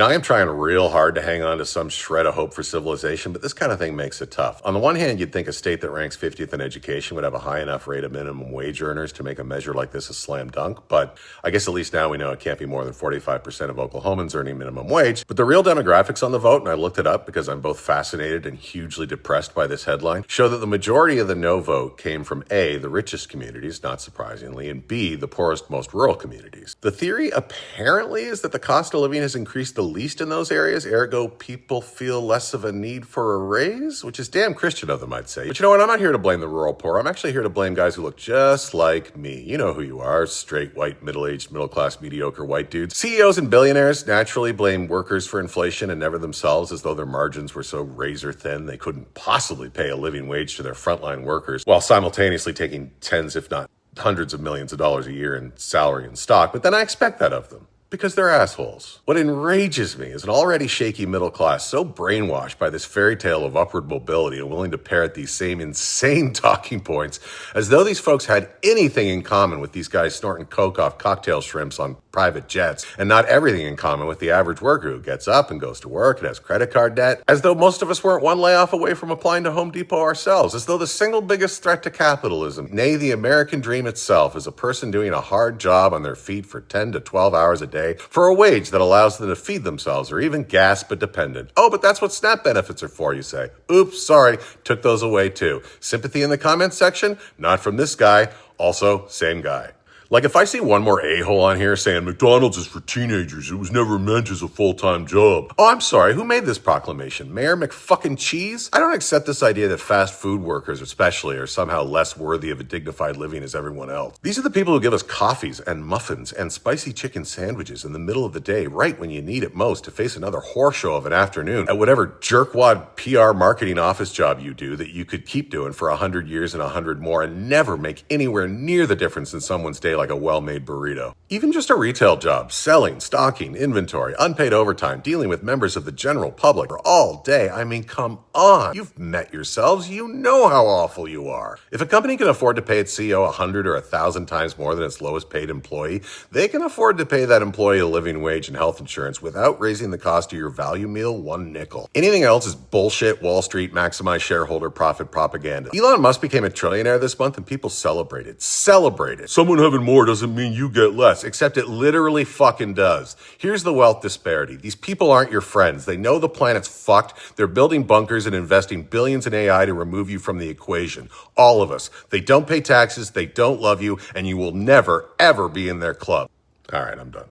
I am trying real hard to hang on to some shred of hope for civilization, but this kind of thing makes it tough. On the one hand, you'd think a state that ranks 50th in education would have a high enough rate of minimum wage earners to make a measure like this a slam dunk, but I guess at least now we know it can't be more than 45% of Oklahomans earning minimum wage. But the real demographics on the vote, and I looked it up because I'm both fascinated and hugely depressed by this headline, show that the majority of the no vote came from A, the richest communities, not surprisingly, and B, the poorest, most rural communities. The theory apparently is that the cost of living has increased the least in those areas, ergo people feel less of a need for a raise, which is damn Christian of them, I'd say. But you know what? I'm not here to blame the rural poor. I'm actually here to blame guys who look just like me. You know who you are. Straight, white, middle-aged, middle-class, mediocre white dudes. CEOs and billionaires naturally blame workers for inflation and never themselves, as though their margins were so razor thin they couldn't possibly pay a living wage to their frontline workers, while simultaneously taking tens, if not hundreds of millions of dollars a year in salary and stock. But then I expect that of them, because they're assholes. What enrages me is an already shaky middle class so brainwashed by this fairy tale of upward mobility and willing to parrot these same insane talking points as though these folks had anything in common with these guys snorting coke off cocktail shrimps on private jets, and not everything in common with the average worker who gets up and goes to work and has credit card debt, as though most of us weren't one layoff away from applying to Home Depot ourselves, as though the single biggest threat to capitalism, nay the American dream itself, is a person doing a hard job on their feet for 10 to 12 hours a day for a wage that allows them to feed themselves or even gasp a dependent. Oh, but that's what SNAP benefits are for, you say. Oops, sorry, took those away too. Sympathy in the comments section? Not from this guy. Also, same guy. Like, if I see one more a-hole on here saying McDonald's is for teenagers, it was never meant as a full-time job. Oh, I'm sorry, who made this proclamation? Mayor McFucking Cheese? I don't accept this idea that fast food workers especially are somehow less worthy of a dignified living as everyone else. These are the people who give us coffees and muffins and spicy chicken sandwiches in the middle of the day, right when you need it most, to face another horseshow of an afternoon at whatever jerkwad PR marketing office job you do that you could keep doing for 100 years and 100 more and never make anywhere near the difference in someone's day like a well-made burrito. Even just a retail job, selling, stocking, inventory, unpaid overtime, dealing with members of the general public for all day. I mean, come on. You've met yourselves. You know how awful you are. If a company can afford to pay its CEO 100 or 1,000 times more than its lowest paid employee, they can afford to pay that employee a living wage and health insurance without raising the cost of your value meal one nickel. Anything else is bullshit Wall Street maximize shareholder profit propaganda. Elon Musk became a trillionaire this month and people celebrated. Celebrated. Someone having more doesn't mean you get less, except it literally fucking does. Here's the wealth disparity. These people aren't your friends. They know the planet's fucked. They're building bunkers and investing billions in AI to remove you from the equation. All of us. They don't pay taxes, they don't love you, and you will never, ever be in their club. All right, I'm done.